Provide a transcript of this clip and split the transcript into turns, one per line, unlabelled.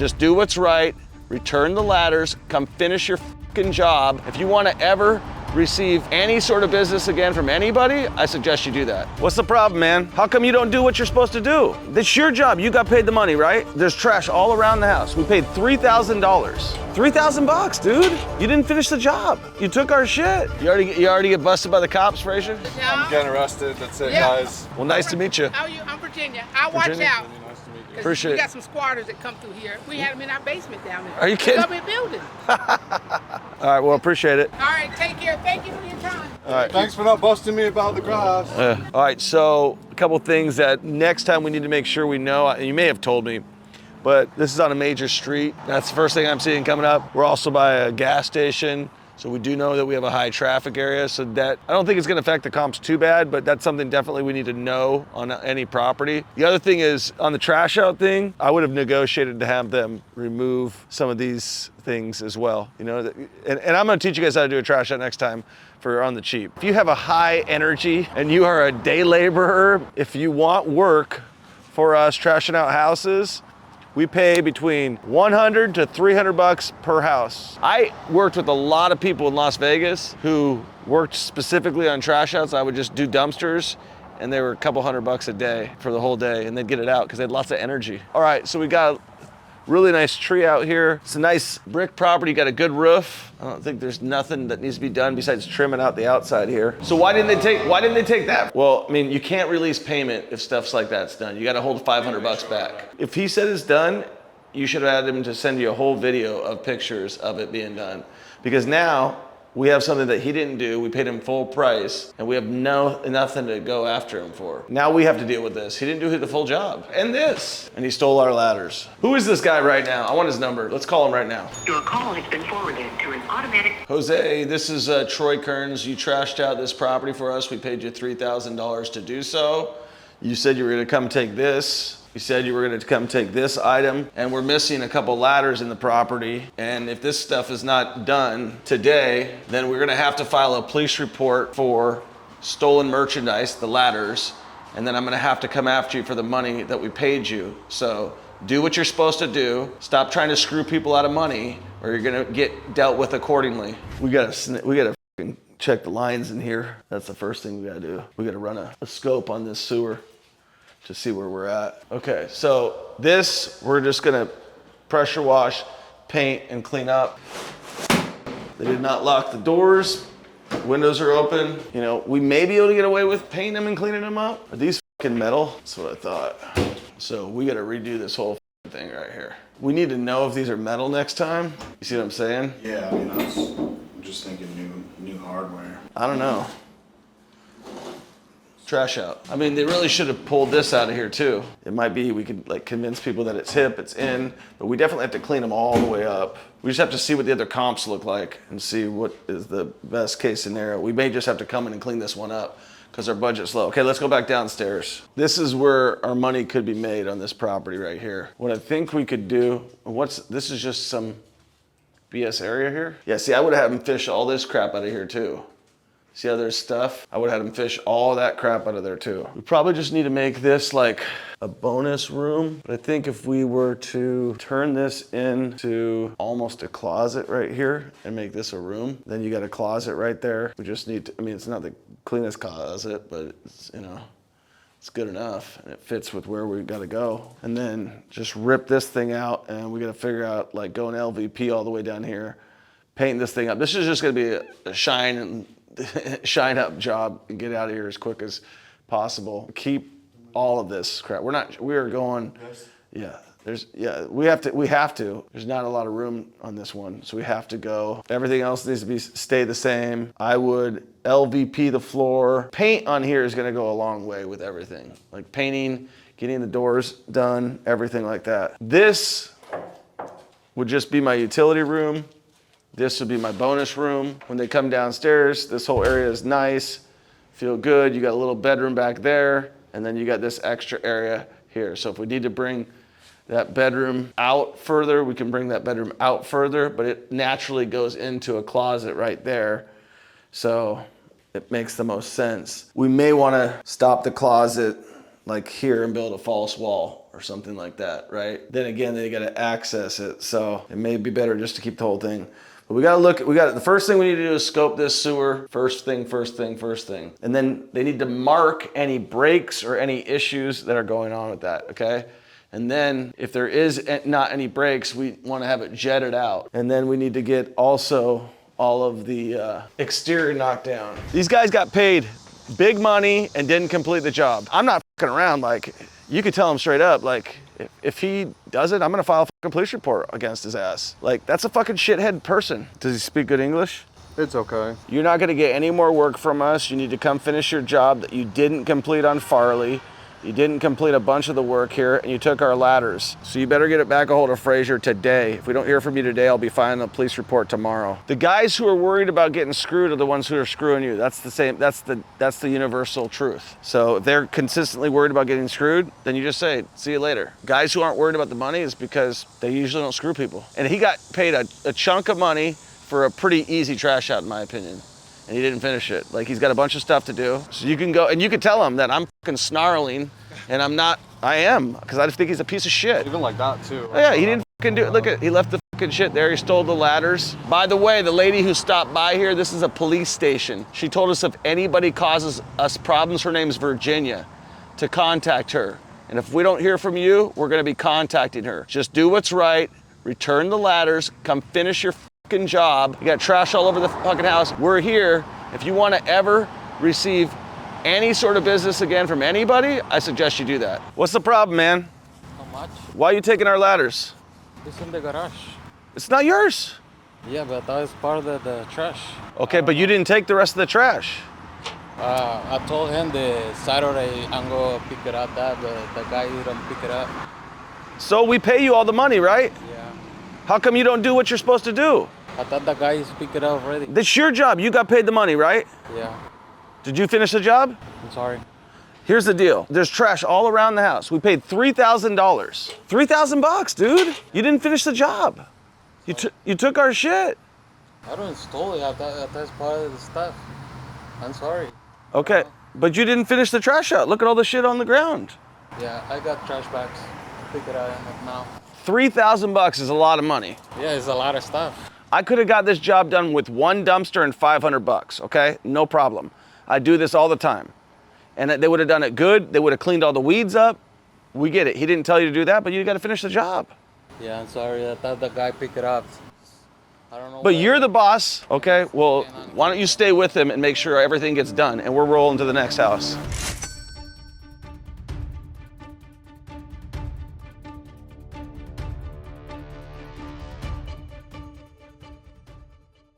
Just do what's right, return the ladders, come finish your fucking job. If you want to ever receive any sort of business again from anybody, I suggest you do that. What's the problem, man? How come you don't do what you're supposed to do? It's your job. You got paid the money, right? There's trash all around the house. We paid $3,000. $3,000, dude. You didn't finish the job. You took our shit. You already get busted by the cops, Frazier?
I'm getting arrested. That's it, guys.
Well, nice to meet you.
How are you? I'm Virginia. I'll watch out.
Appreciate it.
We got some squatters that come through here. We had them in our basement down there.
Are you kidding?
Government building.
All right, well, appreciate it.
All right, take care. Thank you for your time.
All right.
Thanks for not busting me about the grass.
All right, so a couple things that next time we need to make sure we know, and you may have told me, but this is on a major street. That's the first thing I'm seeing coming up. We're also by a gas station. So we do know that we have a high traffic area, so that I don't think it's gonna affect the comps too bad, but that's something definitely we need to know on any property. The other thing is, on the trash out thing, I would have negotiated to have them remove some of these things as well. You know, and I'm gonna teach you guys how to do a trash out next time for on the cheap. If you have a high energy and you are a day laborer, if you want work for us trashing out houses, we pay between $100 to $300 per house. I worked with a lot of people in Las Vegas who worked specifically on trash outs. I would just do dumpsters, and they were a couple $100 a day for the whole day, and they'd get it out because they had lots of energy. All right, so we got a really nice tree out here. It's a nice brick property, got a good roof. I don't think there's nothing that needs to be done besides trimming out the outside here. So why didn't they take that? Well, I mean, you can't release payment if stuff's like that's done. You got to hold $500 back. If he said it's done, you should have had him to send you a whole video of pictures of it being done. Because now we have something that he didn't do. We paid him full price, and we have nothing to go after him for. Now we have to deal with this. He didn't do the full job. And this. And he stole our ladders. Who is this guy right now? I want his number. Let's call him right now.
Your call has been forwarded to an automatic...
Jose, this is Troy Kearns. You trashed out this property for us. We paid you $3,000 to do so. You said you were gonna come take this. You said you were gonna come take this item, and we're missing a couple ladders in the property. And if this stuff is not done today, then we're gonna have to file a police report for stolen merchandise, the ladders, and then I'm gonna have to come after you for the money that we paid you. So do what you're supposed to do. Stop trying to screw people out of money, or you're gonna get dealt with accordingly. We gotta fucking check the lines in here. That's the first thing we gotta do. We gotta run a scope on this sewer to see where we're at. Okay, so this, we're just gonna pressure wash, paint, and clean up. They did not lock the doors. Windows are open. You know, we may be able to get away with painting them and cleaning them up. Are these fucking metal? That's what I thought. So we gotta redo this whole thing right here. We need to know if these are metal next time. You see what I'm saying?
Yeah, I mean, I'm just thinking new hardware.
I don't know. Trash out. I mean, they really should have pulled this out of here too. It might be we could like convince people that it's hip, it's in, but we definitely have to clean them all the way up. We just have to see what the other comps look like and see what is the best case scenario. We may just have to come in and clean this one up because our budget's low. Okay, let's go back downstairs. This is where our money could be made on this property right here. What I think we could do, this is just some BS area here. Yeah, see, I would have had them fish all this crap out of here too. See how there's stuff? I would have had them fish all that crap out of there too. We probably just need to make this like a bonus room. But I think if we were to turn this into almost a closet right here and make this a room, then you got a closet right there. We just need to, I mean, it's not the cleanest closet, but it's, you know, it's good enough and it fits with where we gotta go. And then just rip this thing out and we gotta figure out like going LVP all the way down here, paint this thing up. This is just gonna be a shine up job and get out of here as quick as possible. Keep all of this crap. We are going, yeah, we have to. There's not a lot of room on this one, so we have to go. Everything else needs to stay the same. I would LVP the floor. Paint on here is gonna go a long way with everything. Like painting, getting the doors done, everything like that. This would just be my utility room. This would be my bonus room. When they come downstairs, this whole area is nice, feel good. You got a little bedroom back there, and then you got this extra area here. So if we need to bring that bedroom out further, we can bring that bedroom out further, but it naturally goes into a closet right there. So it makes the most sense. We may wanna stop the closet like here and build a false wall or something like that, right? Then again, they gotta access it. So it may be better just to keep the whole thing. But we gotta look, the first thing we need to do is scope this sewer. First thing. And then they need to mark any breaks or any issues that are going on with that, okay? And then if there is not any breaks, we wanna have it jetted out. And then we need to get also all of the exterior knocked down. These guys got paid big money and didn't complete the job. I'm not fucking around. Like, you could tell him straight up, like, if he does it, I'm gonna file a fucking police report against his ass. Like, that's a fucking shithead person. Does he speak good English?
It's okay.
You're not gonna get any more work from us. You need to come finish your job that you didn't complete on Farley. You didn't complete a bunch of the work here, and you took our ladders. So you better get it back a hold of Frazier today. If we don't hear from you today, I'll be filing a police report tomorrow. The guys who are worried about getting screwed are the ones who are screwing you. That's the same, that's the universal truth. So if they're consistently worried about getting screwed, then you just say, see you later. Guys who aren't worried about the money is because they usually don't screw people. And he got paid a chunk of money for a pretty easy trash out, in my opinion. And he didn't finish it. Like, he's got a bunch of stuff to do. So you can go, and you can tell him that I'm fucking snarling, and I'm not, I am, because I think he's a piece of shit.
Even like that too.
Oh, yeah, he didn't fucking do it. Look at, he left the fucking shit there. He stole the ladders. By the way, the lady who stopped by here, this is a police station. She told us if anybody causes us problems, her name's Virginia, to contact her. And if we don't hear from you, we're gonna be contacting her. Just do what's right, return the ladders, come finish your fucking job. You got trash all over the fucking house. We're here. If you wanna ever receive any sort of business again from anybody, I suggest you do that. What's the problem, man?
How much?
Why are you taking our ladders?
It's in the garage.
It's not yours.
Yeah, but that was part of the trash.
Okay, but you didn't take the rest of the trash.
I told him the Saturday I'm gonna pick it up but the guy didn't pick it up.
So we pay you all the money, right?
Yeah.
How come you don't do what you're supposed to do?
I thought the guy picked it up already.
That's your job. You got paid the money, right?
Yeah.
Did you finish the job?
I'm sorry.
Here's the deal. There's trash all around the house. We paid $3,000. $3,000, dude. You didn't finish the job. You took our shit.
I don't install it. That's part of the stuff. I'm sorry.
Okay, but you didn't finish the trash out. Look at all the shit on the ground.
Yeah, I got trash bags. Pick it up now.
$3,000 is a lot of money.
Yeah, it's a lot of stuff.
I could have got this job done with one dumpster and $500, okay? No problem. I do this all the time. And they would have done it good. They would have cleaned all the weeds up. We get it. He didn't tell you to do that, but you got to finish the job.
Yeah, I'm sorry. I thought the guy picked it up. I don't know.
But you're the boss, okay? Well, why don't you stay with him and make sure everything gets done, and we're rolling to the next house.